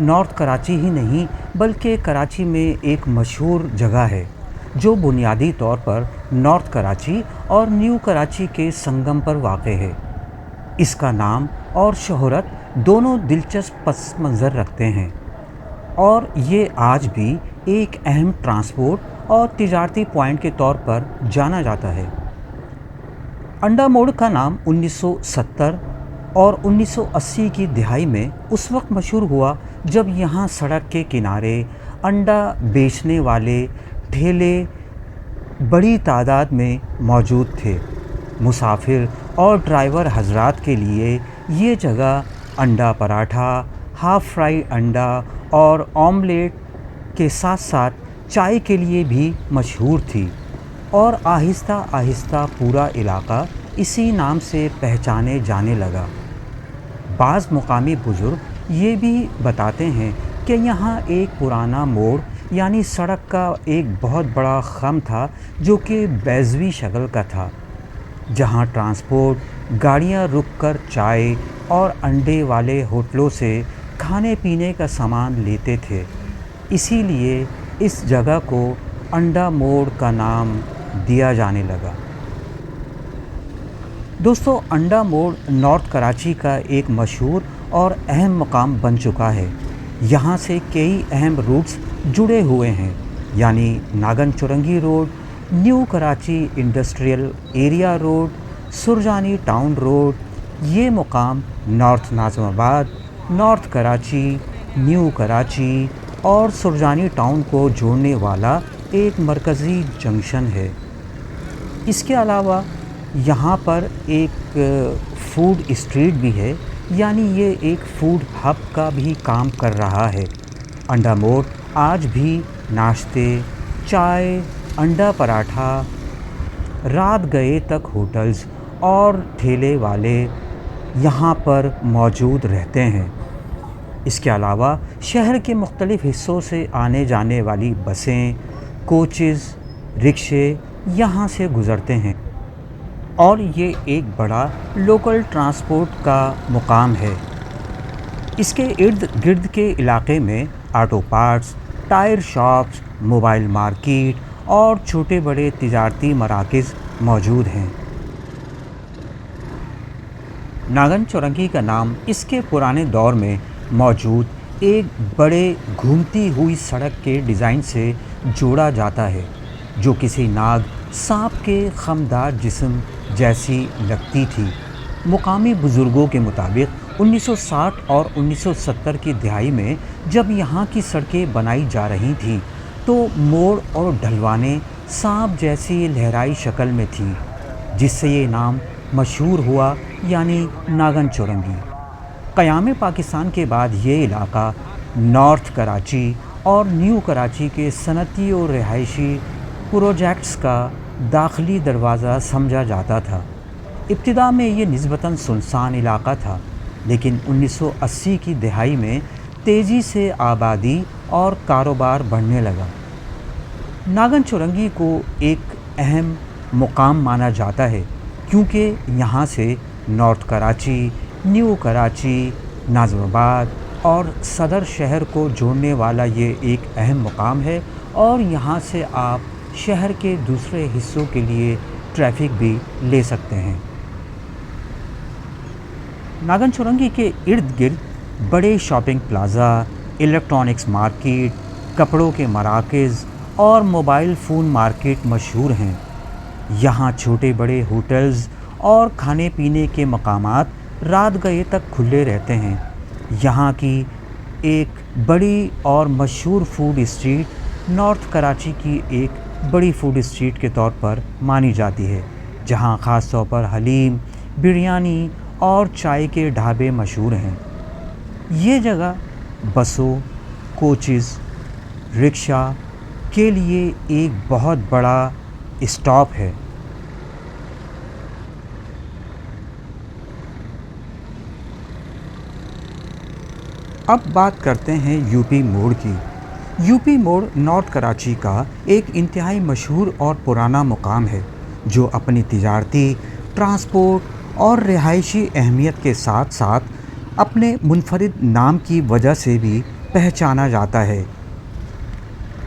North Karachi ہی نہیں بلکہ کراچی میں ایک مشہور جگہ ہے جو بنیادی طور پر نارتھ کراچی اور نیو کراچی کے سنگم پر واقع ہے۔ اس کا نام اور شہرت دونوں دلچسپ پس منظر رکھتے ہیں اور یہ آج بھی ایک اہم ٹرانسپورٹ اور تجارتی پوائنٹ کے طور پر جانا جاتا ہے۔ انڈا موڑ کا نام 1970 اور 1980 کی دہائی میں اس وقت مشہور ہوا جب یہاں سڑک کے کنارے انڈا بیچنے والے ٹھیلے بڑی تعداد میں موجود تھے۔ مسافر اور ڈرائیور حضرات کے لیے یہ جگہ انڈا پراٹھا، ہاف فرائی انڈا اور آملیٹ کے ساتھ ساتھ چائے کے لیے بھی مشہور تھی اور آہستہ آہستہ پورا علاقہ اسی نام سے پہچانے جانے لگا۔ بعض مقامی بزرگ یہ بھی بتاتے ہیں کہ یہاں ایک پرانا موڑ یعنی سڑک کا ایک بہت بڑا خم تھا جو کہ بیضوی شکل کا تھا، جہاں ٹرانسپورٹ گاڑیاں رک کر چائے اور انڈے والے ہوٹلوں سے کھانے پینے کا سامان لیتے تھے۔ اسی لیے اس جگہ کو انڈا موڑ کا نام دیا جانے لگا۔ دوستو، انڈا موڑ نارتھ کراچی کا ایک مشہور اور اہم مقام بن چکا ہے۔ یہاں سے کئی اہم روٹس جڑے ہوئے ہیں، یعنی Nagan Chowrangi road, new Karachi industrial area road, Surjani town road. یہ مقام نارتھ ناظم آباد، نارتھ کراچی، نیو کراچی اور سرجانی ٹاؤن کو جوڑنے والا ایک مرکزی جنکشن ہے۔ اس کے علاوہ یہاں پر ایک فوڈ اسٹریٹ بھی ہے، یعنی یہ ایک فوڈ ہب کا بھی کام کر رہا ہے۔ انڈا موڑ آج بھی ناشتے، چائے، انڈا پراٹھا، رات گئے تک ہوٹلز اور ٹھیلے والے یہاں پر موجود رہتے ہیں۔ اس کے علاوہ شہر کے مختلف حصوں سے آنے جانے والی بسیں، کوچز، رکشے یہاں سے گزرتے ہیں اور یہ ایک بڑا لوکل ٹرانسپورٹ کا مقام ہے۔ اس کے ارد گرد کے علاقے میں auto parts, tyre shops, mobile market اور چھوٹے بڑے تجارتی مراکز موجود ہیں۔ ناگن چورنگی کا نام اس کے پرانے دور میں موجود ایک بڑے گھومتی ہوئی سڑک کے ڈیزائن سے جوڑا جاتا ہے جو کسی ناگ سانپ کے خمدار جسم جیسی لگتی تھی۔ مقامی بزرگوں کے مطابق 1960 اور 1970 کی دہائی میں جب یہاں کی سڑکیں بنائی جا رہی تھیں تو موڑ اور ڈھلوانیں سانپ جیسی لہرائی شکل میں تھیں، جس سے یہ نام مشہور ہوا، یعنی ناگن چورنگی۔ قیام پاکستان کے بعد یہ علاقہ نارتھ کراچی اور نیو کراچی کے صنعتی اور رہائشی پروجیکٹس کا داخلی دروازہ سمجھا جاتا تھا۔ ابتدا میں یہ نسبتاً سنسان علاقہ تھا، لیکن 1980 کی دہائی میں تیزی سے آبادی اور کاروبار بڑھنے لگا۔ ناگن چورنگی کو ایک اہم مقام مانا جاتا ہے کیونکہ یہاں سے نارتھ کراچی، نیو کراچی، ناظم آباد اور صدر شہر کو جوڑنے والا یہ ایک اہم مقام ہے اور یہاں سے آپ شہر کے دوسرے حصوں کے لیے ٹریفک بھی لے سکتے ہیں۔ ناگن چورنگی کے ارد گرد بڑے شاپنگ پلازا، الیکٹرانکس مارکیٹ، کپڑوں کے مراکز اور موبائل فون مارکیٹ مشہور ہیں۔ یہاں چھوٹے بڑے ہوٹلز اور کھانے پینے کے مقامات رات گئے تک کھلے رہتے ہیں۔ یہاں کی ایک بڑی اور مشہور فوڈ اسٹریٹ نارتھ کراچی کی ایک بڑی فوڈ اسٹریٹ کے طور پر مانی جاتی ہے، جہاں خاص طور پر حلیم، بریانی اور چائے کے ڈھابے مشہور ہیں۔ یہ جگہ بسوں، کوچز، رکشا کے لیے ایک بہت بڑا اسٹاپ ہے۔ اب بات کرتے ہیں یو پی موڑ کی۔ یو پی موڑ نارتھ کراچی کا ایک انتہائی مشہور اور پرانا مقام ہے جو اپنی تجارتی، ٹرانسپورٹ اور رہائشی اہمیت کے ساتھ ساتھ اپنے منفرد نام کی وجہ سے بھی پہچانا جاتا ہے۔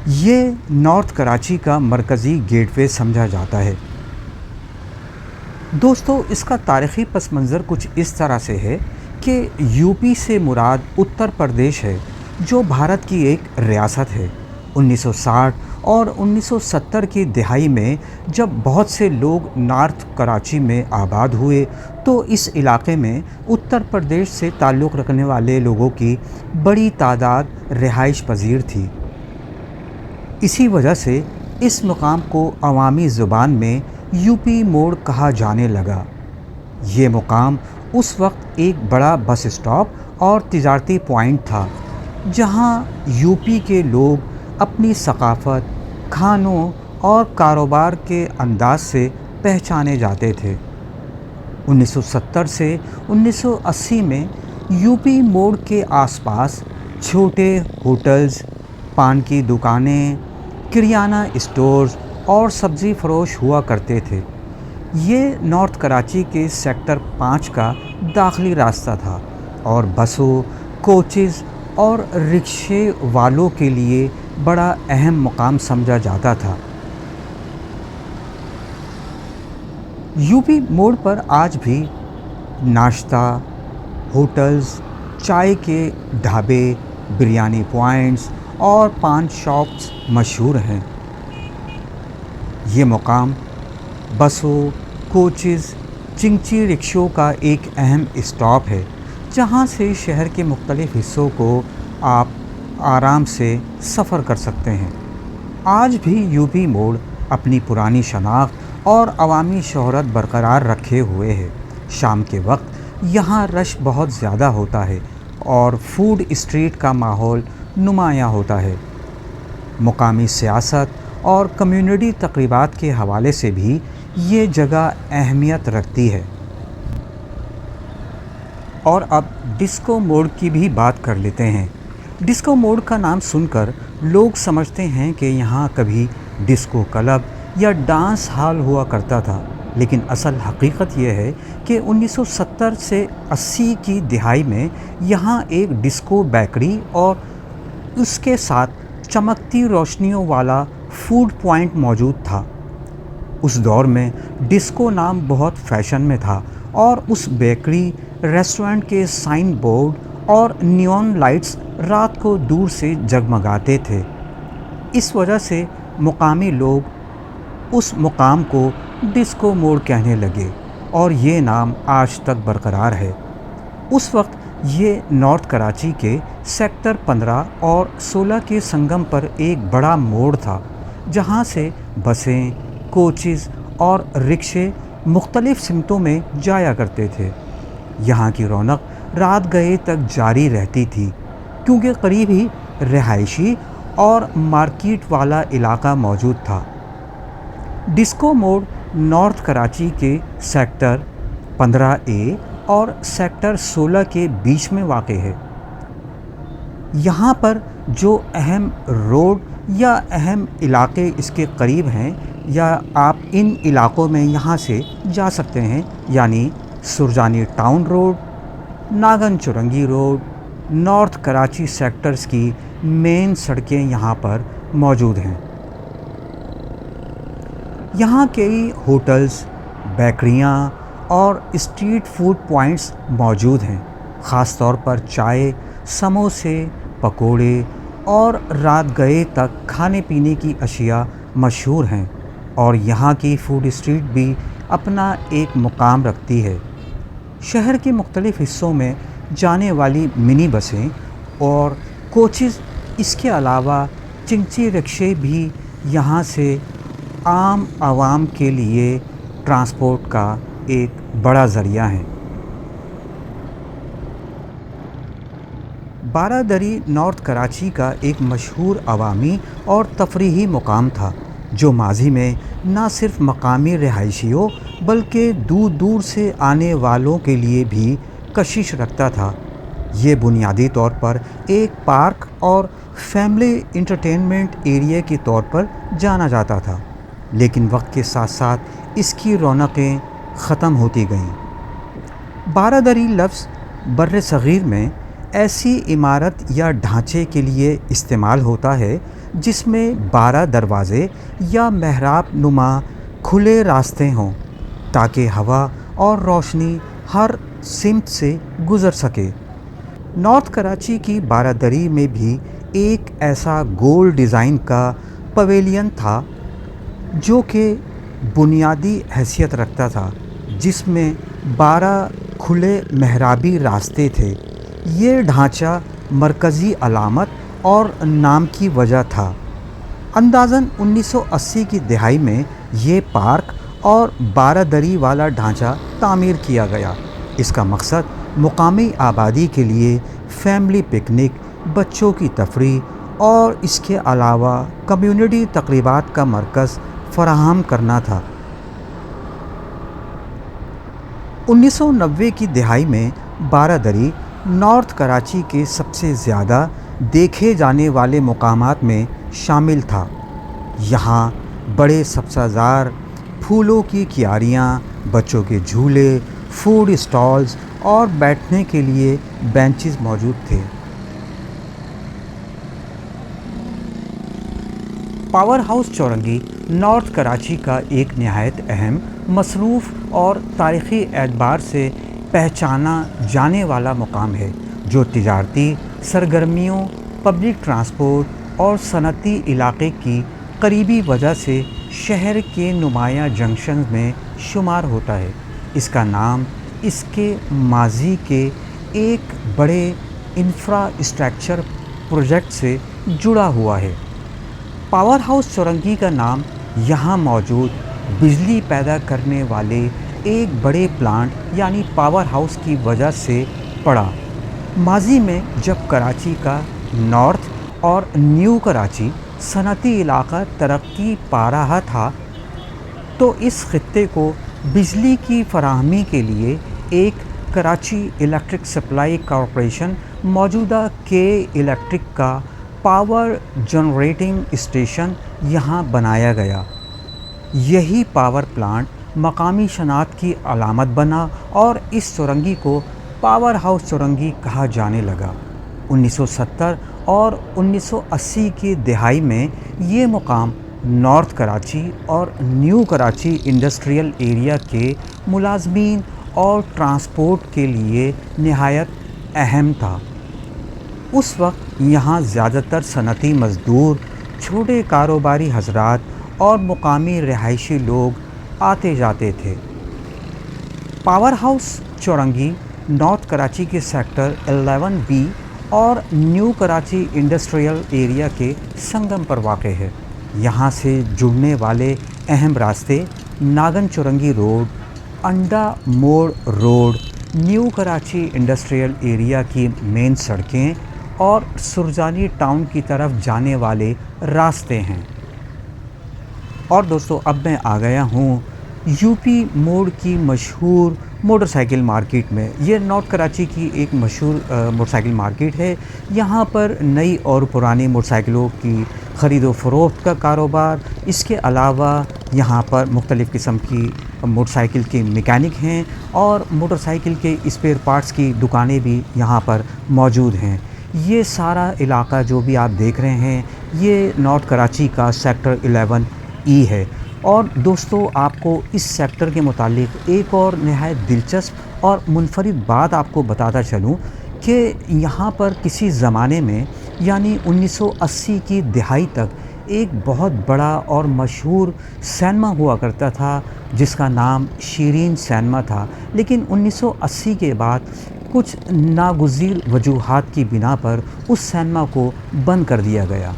یہ نارتھ کراچی کا مرکزی گیٹ وے سمجھا جاتا ہے۔ دوستو، اس کا تاریخی پس منظر کچھ اس طرح سے ہے کہ یو پی سے مراد اتر پردیش ہے، جو بھارت کی ایک ریاست ہے۔ 1960 اور 1970 کی دہائی میں جب بہت سے لوگ نارتھ کراچی میں آباد ہوئے تو اس علاقے میں اتر پردیش سے تعلق رکھنے والے لوگوں کی بڑی تعداد رہائش پذیر تھی۔ اسی وجہ سے اس مقام کو عوامی زبان میں یو پی موڑ کہا جانے لگا۔ یہ مقام اس وقت ایک بڑا بس اسٹاپ اور تجارتی پوائنٹ تھا، جہاں یو پی کے لوگ اپنی ثقافت، کھانوں اور کاروبار کے انداز سے پہچانے جاتے تھے۔ 1970 سے 1980 میں یو پی موڑ کے آس پاس چھوٹے ہوٹلز، پان کی دکانیں، کریانہ اسٹورز اور سبزی فروش ہوا کرتے تھے۔ یہ نارتھ کراچی کے سیکٹر 5 کا داخلی راستہ تھا اور بسوں، کوچز اور رکشے والوں کے لیے بڑا اہم مقام سمجھا جاتا تھا۔ یو پی موڑ پر آج بھی ناشتہ، ہوٹلز، چائے کے ڈھابے، بریانی پوائنٹس اور پان شاپس مشہور ہیں۔ یہ مقام بسوں، کوچز، چنگچی رکشوں کا ایک اہم اسٹاپ ہے، جہاں سے شہر کے مختلف حصوں کو آپ آرام سے سفر کر سکتے ہیں۔ آج بھی یو پی موڑ اپنی پرانی شناخت اور عوامی شہرت برقرار رکھے ہوئے ہے۔ شام کے وقت یہاں رش بہت زیادہ ہوتا ہے اور فوڈ اسٹریٹ کا ماحول نمایاں ہوتا ہے۔ مقامی سیاست اور کمیونٹی تقریبات کے حوالے سے بھی یہ جگہ اہمیت رکھتی ہے۔ اور اب ڈسکو موڑ کی بھی بات کر لیتے ہیں۔ ڈسکو موڑ کا نام سن کر لوگ سمجھتے ہیں کہ یہاں کبھی ڈسکو کلب یا ڈانس ہال ہوا کرتا تھا، لیکن اصل حقیقت یہ ہے کہ 1970 سے 80 کی دہائی میں یہاں ایک ڈسکو بیکری اور اس کے ساتھ چمکتی روشنیوں والا فوڈ پوائنٹ موجود تھا۔ اس دور میں ڈسکو نام بہت فیشن میں تھا اور اس بیکری، ریسٹورنٹ کے سائن بورڈ اور نیون لائٹس رات کو دور سے جگمگاتے تھے۔ اس وجہ سے مقامی لوگ اس مقام کو ڈسکو موڑ کہنے لگے اور یہ نام آج تک برقرار ہے۔ اس وقت یہ نارتھ کراچی کے سیکٹر 15 اور 16 کے سنگم پر ایک بڑا موڑ تھا، جہاں سے بسیں، کوچز اور رکشے مختلف سمتوں میں جایا کرتے تھے۔ یہاں کی رونق رات گئے تک جاری رہتی تھی، کیونکہ قریب ہی رہائشی اور مارکیٹ والا علاقہ موجود تھا۔ ڈسکو موڑ نارتھ کراچی کے سیکٹر 15A اور سیکٹر 16 کے بیچ میں واقع ہے۔ یہاں پر جو اہم روڈ یا اہم علاقے اس کے قریب ہیں یا آپ ان علاقوں میں یہاں سے جا سکتے ہیں، یعنی Surjani town road, Nagan Chowrangi road, north Karachi sectors کی مین سڑکیں یہاں پر موجود ہیں۔ یہاں کئی ہوٹلز، بیکریاں اور اسٹریٹ فوڈ پوائنٹس موجود ہیں۔ خاص طور پر چائے، سموسے، پکوڑے اور رات گئے تک کھانے پینے کی اشیاء مشہور ہیں، اور یہاں کی فوڈ اسٹریٹ بھی اپنا ایک مقام رکھتی ہے۔ شہر کے مختلف حصوں میں جانے والی منی بسیں اور کوچز، اس کے علاوہ چنگچی رکشے بھی یہاں سے عام عوام کے لیے ٹرانسپورٹ کا ایک بڑا ذریعہ ہیں۔ بارہ دری نارتھ کراچی کا ایک مشہور عوامی اور تفریحی مقام تھا، جو ماضی میں نہ صرف مقامی رہائشیوں بلکہ دور دور سے آنے والوں کے لیے بھی کشش رکھتا تھا۔ یہ بنیادی طور پر ایک پارک اور فیملی انٹرٹینمنٹ ایریا کے طور پر جانا جاتا تھا، لیکن وقت کے ساتھ ساتھ اس کی رونقیں ختم ہوتی گئیں۔ بارہ دری لفظ بر صغیر میں ایسی عمارت یا ڈھانچے کے لیے استعمال ہوتا ہے جس میں 12 دروازے یا محراب نما کھلے راستے ہوں تاکہ ہوا اور روشنی ہر سمت سے گزر سکے۔ نارتھ کراچی کی بارادری میں بھی ایک ایسا گول ڈیزائن کا پویلین تھا جو کہ بنیادی حیثیت رکھتا تھا، جس میں 12 کھلے محرابی راستے تھے۔ یہ ڈھانچہ مرکزی علامت اور نام کی وجہ تھا۔ اندازاً 1980 کی دہائی میں یہ پارک اور بارادری والا ڈھانچہ تعمیر کیا گیا۔ اس کا مقصد مقامی آبادی کے لیے فیملی پکنک، بچوں کی تفریح اور اس کے علاوہ کمیونٹی تقریبات کا مرکز فراہم کرنا تھا۔ 1990 کی دہائی میں بارادری نارتھ کراچی کے سب سے زیادہ دیکھے جانے والے مقامات میں شامل تھا۔ یہاں بڑے سبزہ زار، پھولوں کی کیاریاں، بچوں کے جھولے، فوڈ اسٹالز اور بیٹھنے کے لیے بینچز موجود تھے۔ پاور ہاؤس چورنگی نارتھ کراچی کا ایک نہایت اہم، مصروف اور تاریخی اعتبار سے پہچانا جانے والا مقام ہے، جو تجارتی سرگرمیوں، پبلک ٹرانسپورٹ اور صنعتی علاقے کی قریبی وجہ سے شہر کے نمایاں جنکشن میں شمار ہوتا ہے۔ اس کا نام اس کے ماضی کے ایک بڑے انفراسٹرکچر پروجیکٹ سے جڑا ہوا ہے۔ پاور ہاؤس چورنگی کا نام یہاں موجود بجلی پیدا کرنے والے ایک بڑے پلانٹ یعنی پاور ہاؤس کی وجہ سے پڑا۔ ماضی میں جب کراچی کا نارتھ اور نیو کراچی صنعتی علاقہ ترقی پا رہا تھا تو اس خطے کو بجلی کی فراہمی کے لیے ایک کراچی الیکٹرک سپلائی کارپوریشن، موجودہ کے الیکٹرک کا پاور جنریٹنگ اسٹیشن یہاں بنایا گیا۔ یہی پاور پلانٹ مقامی شناخت کی علامت بنا اور اس چورنگی کو پاور ہاؤس چورنگی کہا جانے لگا۔ 1970 اور 1980 کی دہائی میں یہ مقام نارتھ کراچی اور نیو کراچی انڈسٹریل ایریا کے ملازمین اور ٹرانسپورٹ کے لیے نہایت اہم تھا۔ اس وقت یہاں زیادہ تر صنعتی مزدور، چھوٹے کاروباری حضرات اور مقامی رہائشی لوگ آتے جاتے تھے۔ پاور ہاؤس چورنگی نارتھ کراچی کے سیکٹر 11B اور نیو کراچی انڈسٹریل ایریا کے سنگم پر واقع ہے۔ یہاں سے جڑنے والے اہم راستے ناگن چورنگی روڈ، انڈا موڑ road, new Karachi industrial area کی مین سڑکیں اور سرجانی ٹاؤن کی طرف جانے والے راستے ہیں۔ اور دوستو، اب میں آ گیا ہوں یو پی موڑ کی مشہور موٹر سائیکل مارکیٹ میں۔ یہ نارتھ کراچی کی ایک مشہور موٹر سائیکل مارکیٹ ہے۔ یہاں پر نئی اور پرانی موٹر سائیکلوں کی خرید و فروخت کا کاروبار، اس کے علاوہ یہاں پر مختلف قسم کی موٹر سائیکل کے میکینک ہیں اور موٹر سائیکل کے اسپیئر پارٹس کی دکانیں بھی یہاں پر موجود ہیں۔ یہ سارا علاقہ جو بھی آپ دیکھ رہے ہیں یہ نارتھ کراچی کا سیکٹر 11E ہے۔ اور دوستو، آپ کو اس سیکٹر کے متعلق ایک اور نہایت دلچسپ اور منفرد بات آپ کو بتاتا چلوں کہ یہاں پر کسی زمانے میں یعنی 1980 کی دہائی تک ایک بہت بڑا اور مشہور سینما ہوا کرتا تھا جس کا نام شیرین سینما تھا، لیکن 1980 کے بعد کچھ ناگزیر وجوہات کی بنا پر اس سینما کو بند کر دیا گیا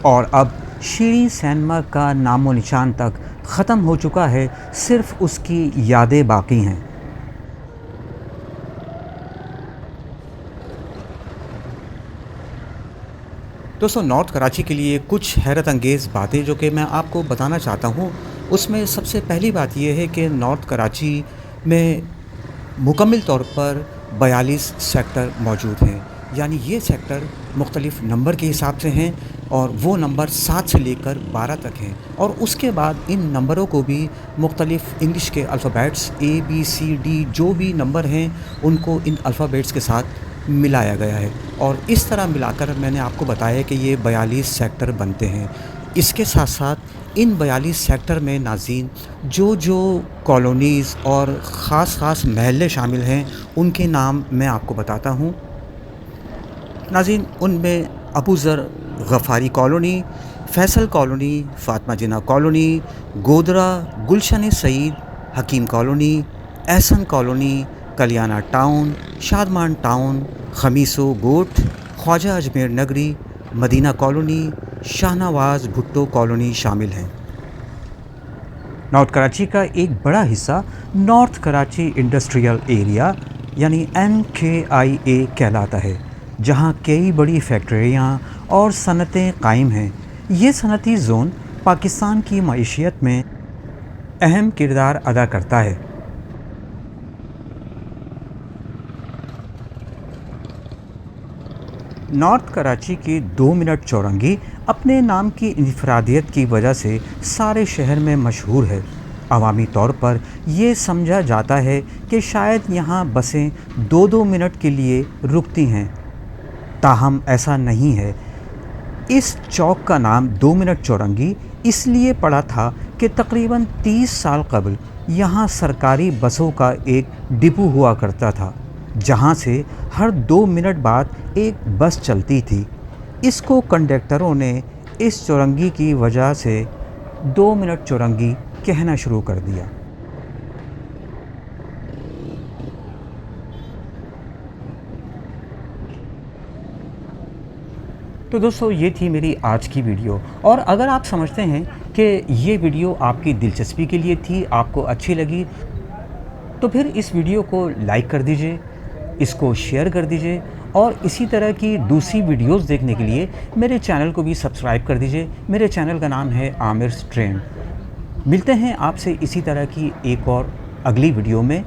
اور اب شیرین سینما کا نام و نشان تک ختم ہو چکا ہے، صرف اس کی یادیں باقی ہیں۔ دوستو، نارتھ کراچی کے لیے کچھ حیرت انگیز باتیں جو کہ میں آپ کو بتانا چاہتا ہوں، اس میں سب سے پہلی بات یہ ہے کہ نارتھ کراچی میں مکمل طور پر 42 سیکٹر موجود ہیں، یعنی یہ سیکٹر مختلف نمبر کے حساب سے ہیں اور وہ نمبر 7 سے لے کر 12 تک ہیں، اور اس کے بعد ان نمبروں کو بھی مختلف انگلش کے alphabets A B C D جو بھی نمبر ہیں ان کو ان الفابیٹس کے ساتھ ملایا گیا ہے، اور اس طرح ملا کر میں نے آپ کو بتایا کہ یہ 42 سیکٹر بنتے ہیں۔ اس کے ساتھ ساتھ ان 42 سیکٹر میں ناظرین جو کالونیز اور خاص محلے شامل ہیں ان کے نام میں آپ کو بتاتا ہوں۔ ناظرین، ان میں ابو ذر غفاری کالونی، فیصل کالونی، فاطمہ جناح کالونی، گودرا، گلشن سعید، حکیم کالونی، احسن کالونی، کلیانہ ٹاؤن، شادمان ٹاؤن، خمیسو گوٹ، خواجہ اجمیر نگری، مدینہ کالونی، شاہ نواز بھٹو کالونی شامل ہیں۔ نارتھ کراچی کا ایک بڑا حصہ نارتھ کراچی انڈسٹریل ایریا یعنی NKIA کہلاتا ہے، جہاں کئی بڑی فیکٹریاں اور صنعتیں قائم ہیں۔ یہ صنعتی زون پاکستان کی معیشت میں اہم کردار ادا کرتا ہے۔ نارتھ کراچی کی 2 منٹ چورنگی اپنے نام کی انفرادیت کی وجہ سے سارے شہر میں مشہور ہے۔ عوامی طور پر یہ سمجھا جاتا ہے کہ شاید یہاں بسیں 2 منٹ کے لیے رکتی ہیں، تاہم ایسا نہیں ہے۔ اس چوک کا نام 2 منٹ چورنگی اس لیے پڑا تھا کہ تقریباً 30 سال قبل یہاں سرکاری بسوں کا ایک ڈپو ہوا کرتا تھا، جہاں سے ہر 2 منٹ بعد ایک بس چلتی تھی۔ اس کو کنڈکٹروں نے اس چورنگی کی وجہ سے 2 منٹ چورنگی کہنا شروع کر دیا۔ تو دوستو، یہ تھی میری آج کی ویڈیو، اور اگر آپ سمجھتے ہیں کہ یہ ویڈیو آپ کی دلچسپی کے لیے تھی، آپ کو اچھی لگی، تو پھر اس ویڈیو کو لائک کر دیجئے، اس کو شیئر کر دیجئے، اور اسی طرح کی دوسری ویڈیوز دیکھنے کے لیے میرے چینل کو بھی سبسکرائب کر دیجئے۔ میرے چینل کا نام ہے عامر ٹرینڈ۔ ملتے ہیں آپ سے اسی طرح کی ایک اور اگلی ویڈیو میں۔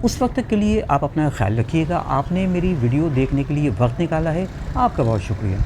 اس وقت تک کے لیے آپ اپنا خیال رکھیے گا۔ آپ نے میری ویڈیو دیکھنے کے لیے وقت نکالا ہے، آپ کا بہت شکریہ۔